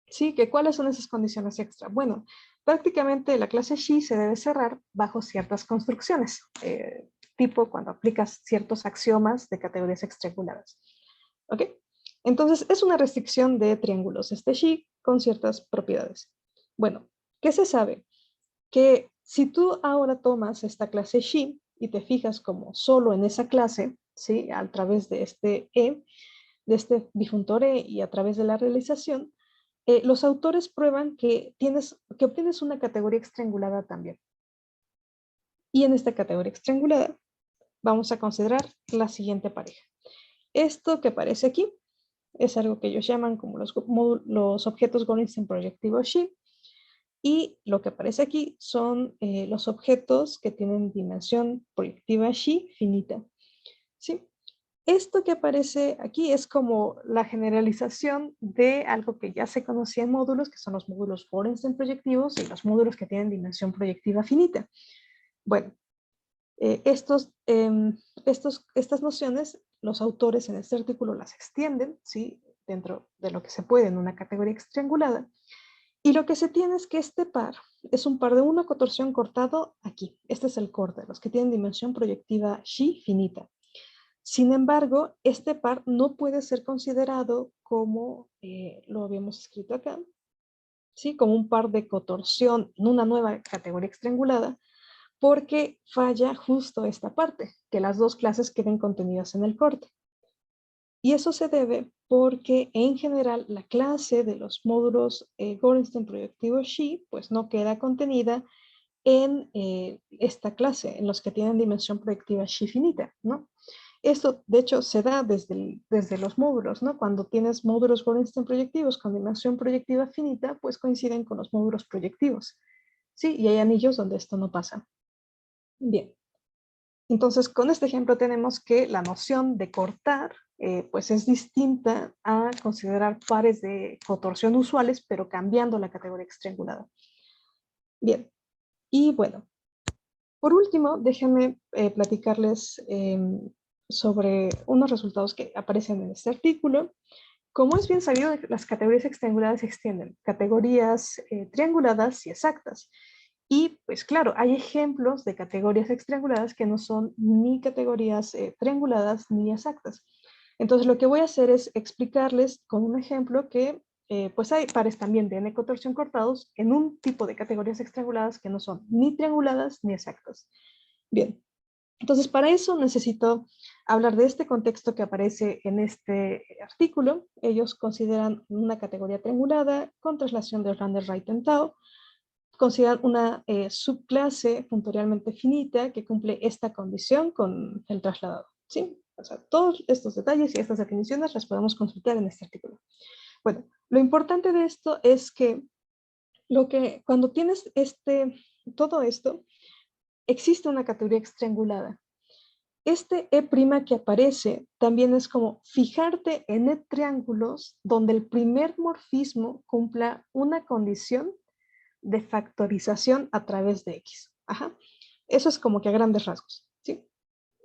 ¿Sí? ¿Cuáles son esas condiciones extra? Bueno, prácticamente la clase Xi se debe cerrar bajo ciertas construcciones, tipo cuando aplicas ciertos axiomas de categorías trianguladas. ¿Ok? Entonces, es una restricción de triángulos este Xi con ciertas propiedades. Bueno, ¿qué se sabe? Que si tú ahora tomas esta clase Xi y te fijas como solo en esa clase, ¿sí? A través de este E, de este disjuntor E y a través de la realización, los autores prueban que obtienes una categoría triangulada también. Y en esta categoría triangulada vamos a considerar la siguiente pareja. Esto que aparece aquí es algo que ellos llaman como los objetos Gorinstein proyectivos Xi. Y lo que aparece aquí son los objetos que tienen dimensión proyectiva Xi finita. ¿Sí? Esto que aparece aquí es como la generalización de algo que ya se conocía en módulos, que son los módulos Gorinstein proyectivos y los módulos que tienen dimensión proyectiva finita. Bueno, estas nociones, los autores en este artículo las extienden, ¿sí? Dentro de lo que se puede en una categoría triangulada. Y lo que se tiene es que este par es un par de una cotorsión cortado aquí. Este es el corte, los que tienen dimensión proyectiva Xi finita. Sin embargo, este par no puede ser considerado como, lo habíamos escrito acá, ¿sí? Como un par de cotorsión en una nueva categoría triangulada, porque falla justo esta parte, que las dos clases queden contenidas en el corte. Y eso se debe porque en general la clase de los módulos Gorinstein proyectivos Xi pues no queda contenida en esta clase, en los que tienen dimensión proyectiva Xi finita, ¿no? Esto, de hecho, se da desde los módulos, ¿no? Cuando tienes módulos Gorinstein proyectivos con dimensión proyectiva finita, pues coinciden con los módulos proyectivos, ¿sí? Y hay anillos donde esto no pasa. Bien. Entonces, con este ejemplo tenemos que la noción de cortar, pues es distinta a considerar pares de cotorsión usuales, pero cambiando la categoría triangulada. Bien. Y bueno, por último, déjenme platicarles sobre unos resultados que aparecen en este artículo. Como es bien sabido, las categorías trianguladas se extienden, categorías trianguladas y exactas. Y pues claro, hay ejemplos de categorías trianguladas que no son ni categorías trianguladas ni exactas. Entonces lo que voy a hacer es explicarles con un ejemplo que pues hay pares también de n cotorsión cortados en un tipo de categorías trianguladas que no son ni trianguladas ni exactas. Bien, entonces para eso necesito hablar de este contexto que aparece en este artículo. Ellos consideran una categoría triangulada con traslación de Orlander, Wright y Tao. Consideran una subclase puntorialmente finita que cumple esta condición con el trasladado. ¿Sí? O sea, todos estos detalles y estas definiciones las podemos consultar en este artículo. Bueno, lo importante de esto es que cuando tienes todo esto, existe una categoría triangulada. Este E' que aparece también es como fijarte en E triángulos donde el primer morfismo cumpla una condición de factorización a través de X. Ajá. Eso es como que a grandes rasgos, ¿sí?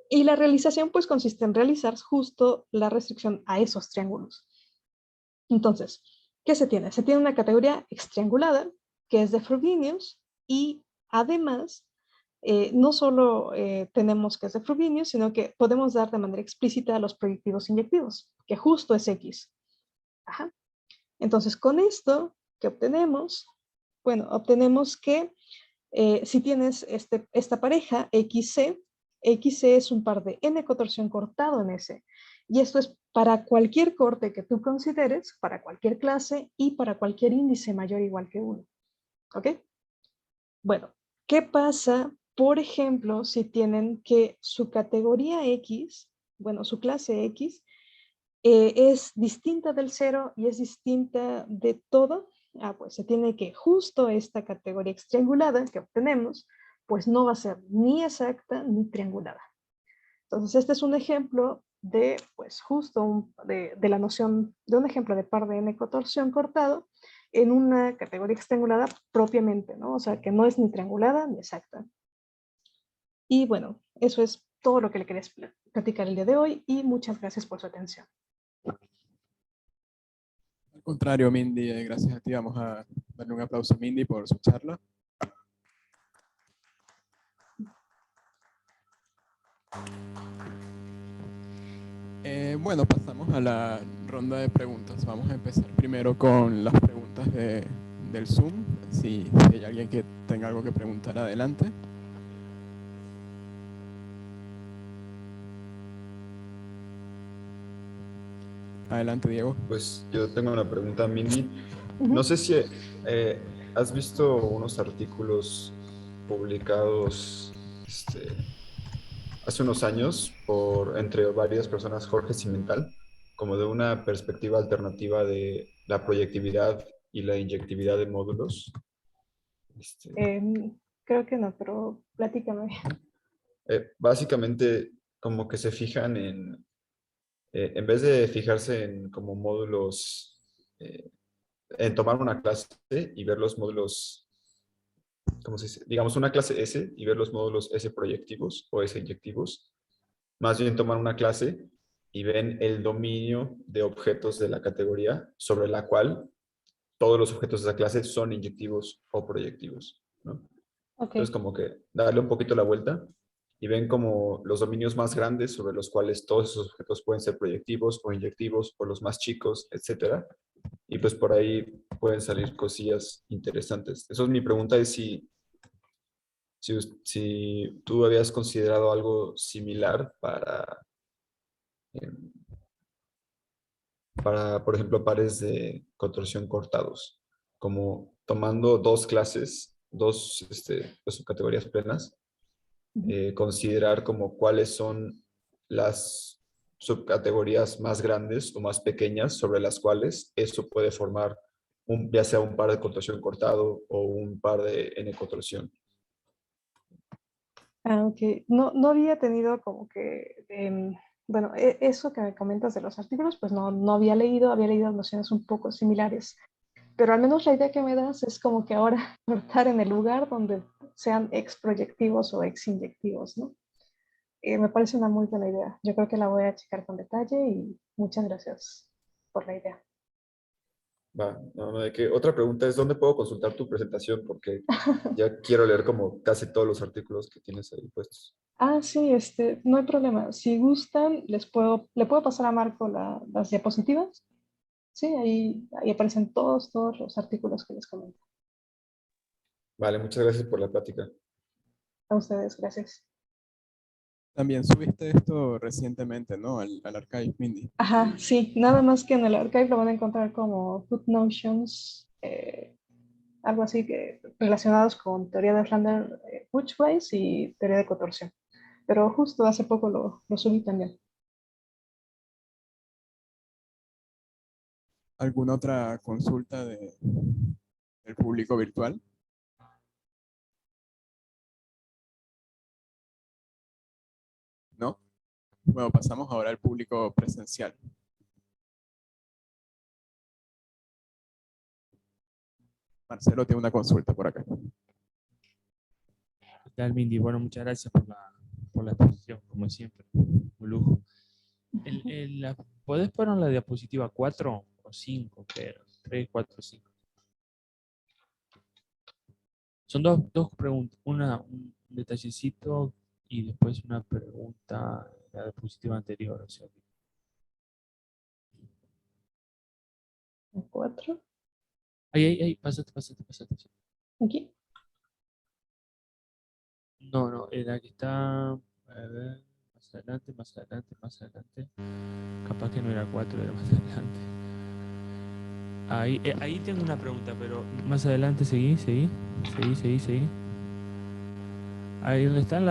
Y la realización pues consiste en realizar justo la restricción a esos triángulos. Entonces, ¿qué se tiene? Se tiene una categoría triangulada que es de Frobenius y además no solo tenemos que es de Frobenius, sino que podemos dar de manera explícita a los proyectivos inyectivos, que justo es X. Ajá. Entonces, con esto, ¿qué obtenemos? Bueno, obtenemos que si tienes esta pareja, XC es un par de N cotorsión cortado en S. Y esto es para cualquier corte que tú consideres, para cualquier clase y para cualquier índice mayor o igual que 1. ¿Ok? Bueno, ¿qué pasa, por ejemplo, si tienen que su categoría X, bueno, su clase X, es distinta del 0 y es distinta de todo? Pues se tiene que justo esta categoría triangulada que obtenemos, pues no va a ser ni exacta ni triangulada. Entonces, este es un ejemplo de, pues justo de la noción, de un ejemplo de par de N cotorsión cortado en una categoría triangulada propiamente, ¿no? O sea, que no es ni triangulada ni exacta. Y bueno, eso es todo lo que le quería platicar el día de hoy y muchas gracias por su atención. Al contrario, Mindy, gracias a ti. Vamos a darle un aplauso a Mindy por su charla. Bueno, pasamos a la ronda de preguntas. Vamos a empezar primero con las preguntas del Zoom. Si hay alguien que tenga algo que preguntar, adelante. Adelante, Diego. Pues yo tengo una pregunta, Mindy. No sé si has visto unos artículos publicados hace unos años entre varias personas, Jorge Cimental, como de una perspectiva alternativa de la proyectividad y la inyectividad de módulos. Creo que no, pero platícame. Básicamente, como que se fijan en vez de fijarse en como módulos, en tomar una clase y ver los módulos, ¿cómo se dice? Digamos una clase S y ver los módulos S proyectivos o S inyectivos, más bien tomar una clase y ven el dominio de objetos de la categoría sobre la cual todos los objetos de esa clase son inyectivos o proyectivos, ¿no? Okay. Entonces, como que darle un poquito la vuelta y ven como los dominios más grandes sobre los cuales todos esos objetos pueden ser proyectivos o inyectivos, o los más chicos, etcétera. Y pues por ahí pueden salir cosillas interesantes. Eso es mi pregunta, es si tú habías considerado algo similar para, por ejemplo, pares de contorsión cortados, como tomando dos clases, dos pues, categorías plenas, considerar como cuáles son las subcategorías más grandes o más pequeñas sobre las cuales eso puede formar ya sea un par de contorsión cortado o un par de N-contorsión. Ok. No había tenido como que, bueno, eso que me comentas de los artículos, pues no había leído nociones un poco similares. Pero al menos la idea que me das es como que ahora cortar en el lugar donde sean ex proyectivos o ex inyectivos, ¿no? Me parece una muy buena idea. Yo creo que la voy a checar con detalle y muchas gracias por la idea. Va, no, de que otra pregunta es, ¿dónde puedo consultar tu presentación? Porque ya quiero leer como casi todos los artículos que tienes ahí puestos. Sí, no hay problema. Si gustan, le puedo pasar a Marco las diapositivas. Sí, ahí aparecen todos los artículos que les comento. Vale, muchas gracias por la plática. A ustedes, gracias. También subiste esto recientemente, ¿no? Al archive, Mindy. Ajá, sí, nada más que en el archive lo van a encontrar como Footnotions, algo así que relacionados con teoría de Flanders-Witchwise y teoría de contorsión. Pero justo hace poco lo subí también. ¿Alguna otra consulta del público virtual? ¿No? Bueno, pasamos ahora al público presencial. Marcelo tiene una consulta por acá. ¿Qué tal, Mindy? Bueno, muchas gracias por la exposición, como siempre. Un lujo. ¿Podés poner la diapositiva 4 o 5? Pero 3, 4, 5. Son dos preguntas. detallecito y después una pregunta, la diapositiva anterior. O sea, 4. ahí, pásate. Aquí. No, la que está, a ver, más adelante. Capaz que no era 4, era más adelante. Ahí tengo una pregunta, pero más adelante seguí. Ahí donde están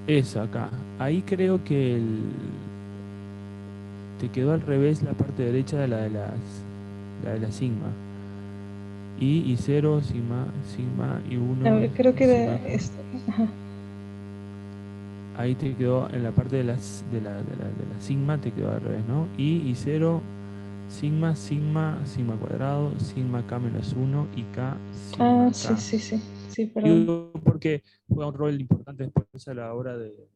eso acá. Ahí creo que te quedó al revés la parte derecha de la de la sigma. Y 0, sigma y 1. A ver, creo que Sigma. de esto. Ajá. Ahí te quedó en la parte de la sigma, te quedó al revés, ¿no? Y 0, sigma cuadrado, sigma k menos 1 y k sigma k. Sí, perdón. Digo porque juega un rol importante después a la hora del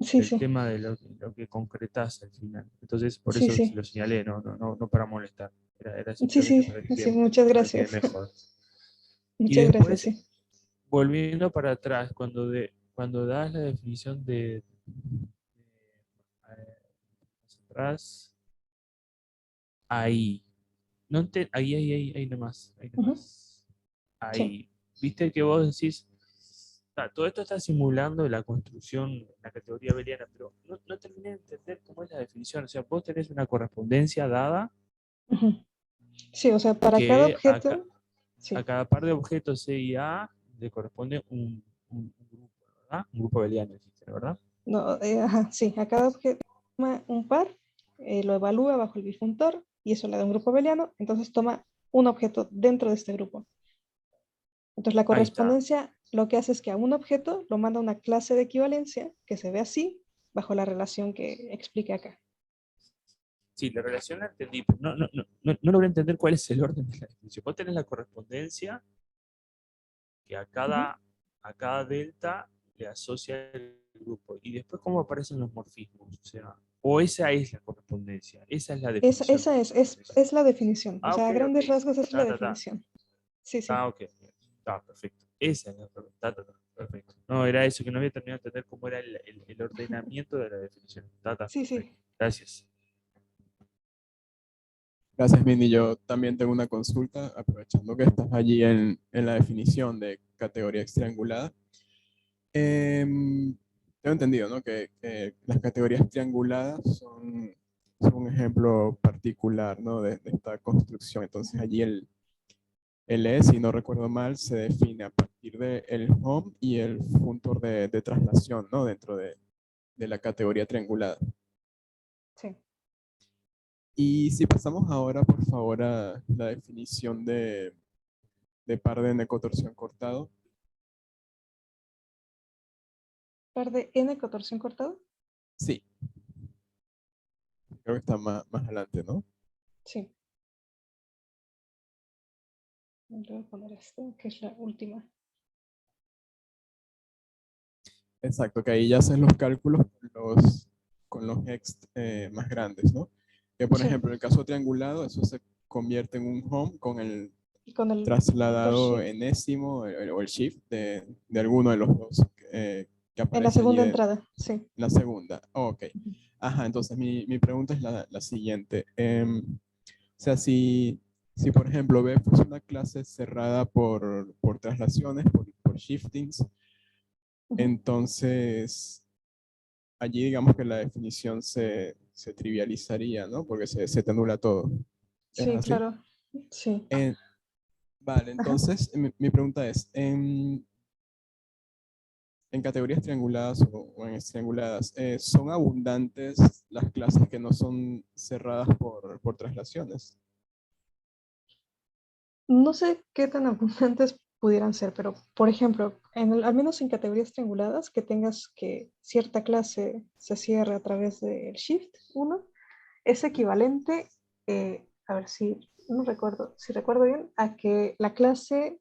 Sí, tema de lo que concretas al final. Entonces, por sí, eso sí. lo señalé, no para molestar. Era Sí, simplemente sí, sí, muchas para que quede gracias. mejor. Y Muchas gracias, después, sí. volviendo para atrás, cuando das la definición más atrás, ahí. No ahí nomás. Ujú. Sí. Ahí. Viste que vos decís, todo esto está simulando la construcción en la categoría abeliana, pero no terminé de entender cómo es la definición. O sea, vos tenés una correspondencia dada Ujú. Sí, o sea, para cada que objeto, a sí. cada par de objetos C y A le corresponde un grupo, ¿verdad? Un grupo abeliano, dijiste, ¿verdad? No, ajá, sí, a cada objeto toma un par, lo evalúa bajo el disjuntor y eso le da un grupo abeliano, entonces toma un objeto dentro de este grupo. Entonces la Ahí está. correspondencia lo que hace es que a un objeto lo manda a una clase de equivalencia que se ve así bajo la relación que expliqué acá. Sí, la relación la entendí, pero no logré entender cuál es el orden de la definición. Vos tenés la correspondencia que Ujú. a cada delta le asocia el grupo. Y después, ¿cómo aparecen los morfismos? O sea, o esa es la correspondencia, esa es la definición de Esa la correspondencia. es la definición. O sea, a Ok. grandes rasgos esa es la Ta. definición. Sí, sí. Ok. Perfecto. Esa es la perfecto. No, era eso, que no había terminado de entender cómo era el ordenamiento de la definición. Sí, Perfecto. sí. Gracias. Gracias, Mindy. Yo también tengo una consulta, aprovechando que estás allí en la definición de categoría triangulada. Tengo entendido, ¿no? Que las categorías trianguladas son un ejemplo particular, ¿no? De esta construcción. Entonces allí el E, si no recuerdo mal, se define a partir del home y el funtor de traslación, ¿no? Dentro de la categoría triangulada. Sí. Y si pasamos ahora, por favor, a la definición de par de n-cotorsión cortado. Par de n cotorsión cortado. Sí, creo que está más adelante, ¿no? Sí. Voy a poner esto, que es la última. Exacto, que ahí ya hacen los cálculos con los hex más grandes, ¿no? Que por Sí. ejemplo, en el caso triangulado, eso se convierte en un home con el Y con el factor trasladado shift. enésimo o el shift de alguno de los dos que En la aparece allí segunda en entrada, sí. la segunda. Oh, ok. Ujú. Ajá, entonces mi pregunta es la siguiente. O sea, si por ejemplo B fuese una clase cerrada por traslaciones, por shiftings, Ujú. entonces allí digamos que la definición se trivializaría, ¿no? Porque se te anula todo. ¿Es Sí, así? claro. Sí. Eh, vale, Ajá. entonces mi pregunta es, en categorías trianguladas o en trianguladas, ¿son abundantes las clases que no son cerradas por traslaciones? No sé qué tan abundantes pudieran ser, pero por ejemplo, al menos en categorías trianguladas, que tengas que cierta clase se cierre a través del shift 1, es equivalente, a ver si no recuerdo, si recuerdo bien, a que la clase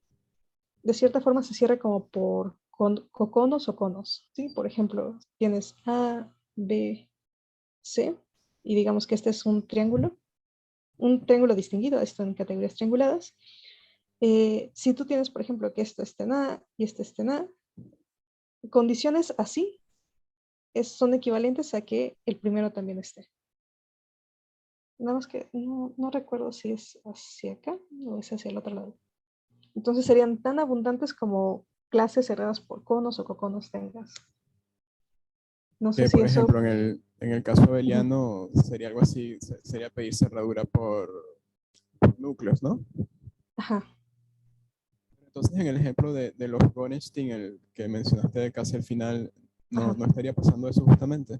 de cierta forma se cierre como por coconos o conos, ¿sí? Por ejemplo, tienes A, B, C, y digamos que este es un triángulo distinguido, esto en categorías trianguladas. Si tú tienes, por ejemplo, que esto esté en A y este esté en A, condiciones así son equivalentes a que el primero también esté. Nada más que no recuerdo si es hacia acá o es hacia el otro lado. Entonces serían tan abundantes como clases cerradas por conos o coconos tengas. No sé si Por eso... ejemplo, en el caso abeliano sería algo así, sería pedir cerradura por núcleos, ¿no? Ajá. Entonces, en el ejemplo de los Gorenstein, el que mencionaste de casi al final, Ajá. no estaría pasando eso justamente.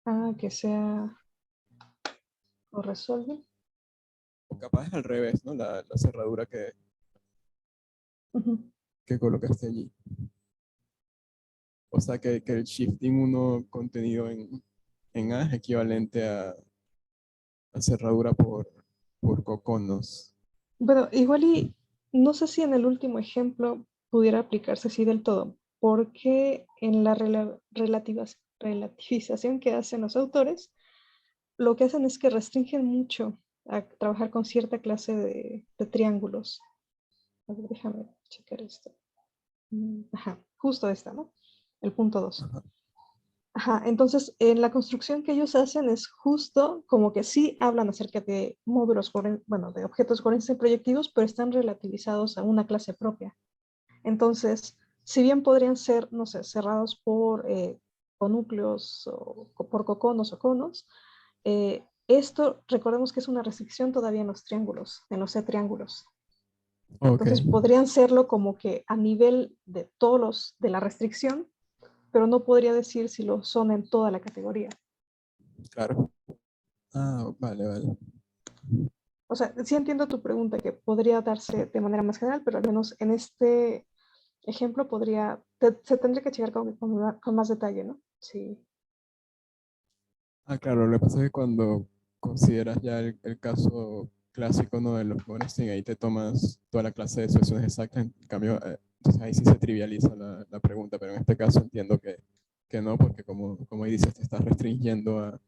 Ah, que sea... o resuelve. O capaz es al revés, ¿no? La cerradura Ujú. que colocaste allí. O sea, que el shifting 1 contenido en A es equivalente a cerradura por coconos. Bueno, igual y no sé si en el último ejemplo pudiera aplicarse así del todo, porque en la relativización que hacen los autores, lo que hacen es que restringen mucho a trabajar con cierta clase de triángulos. A ver, déjame checar esto. Ajá, justo esta, ¿no? El punto 2. Ajá. Ajá, entonces en la construcción que ellos hacen es justo como que sí hablan acerca de módulos, bueno, de objetos Gorenstein proyectivos, pero están relativizados a una clase propia. Entonces, si bien podrían ser, no sé, cerrados por conúcleos o por coconos o conos, esto recordemos que es una restricción todavía en los triángulos, en los C-triángulos. Ok, Entonces podrían serlo como que a nivel de todos los de la restricción, pero no podría decir si lo son en toda la categoría. claro. Ah, vale, vale. O sea, sí entiendo tu pregunta que podría darse de manera más general, pero al menos en este ejemplo se tendría que checar con más detalle, ¿no? Sí. Ah, claro, lo que pasa es que cuando consideras ya el caso clásico, ¿no? De los Gorenstein, ahí te tomas toda la clase de sucesiones exactas, en cambio, entonces ahí sí se trivializa la pregunta, pero en este caso entiendo que no, porque como ahí dices, te estás restringiendo a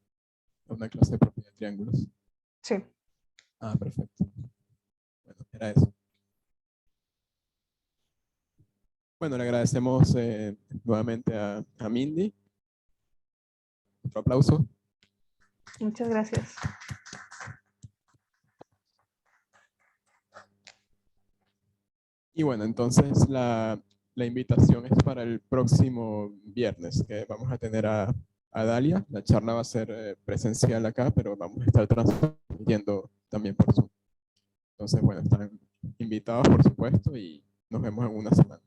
una clase propia de triángulos. Sí. Ah, perfecto. Bueno, era eso. Bueno, le agradecemos nuevamente a Mindy. Otro aplauso. Muchas gracias. Y bueno, entonces la invitación es para el próximo viernes, que vamos a tener a Dalia. La charla va a ser presencial acá, pero vamos a estar transmitiendo también por Zoom. Entonces, bueno, están invitados, por supuesto, y nos vemos en una semana.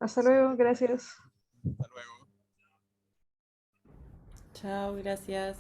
Hasta luego, gracias. Hasta luego. Chao, gracias.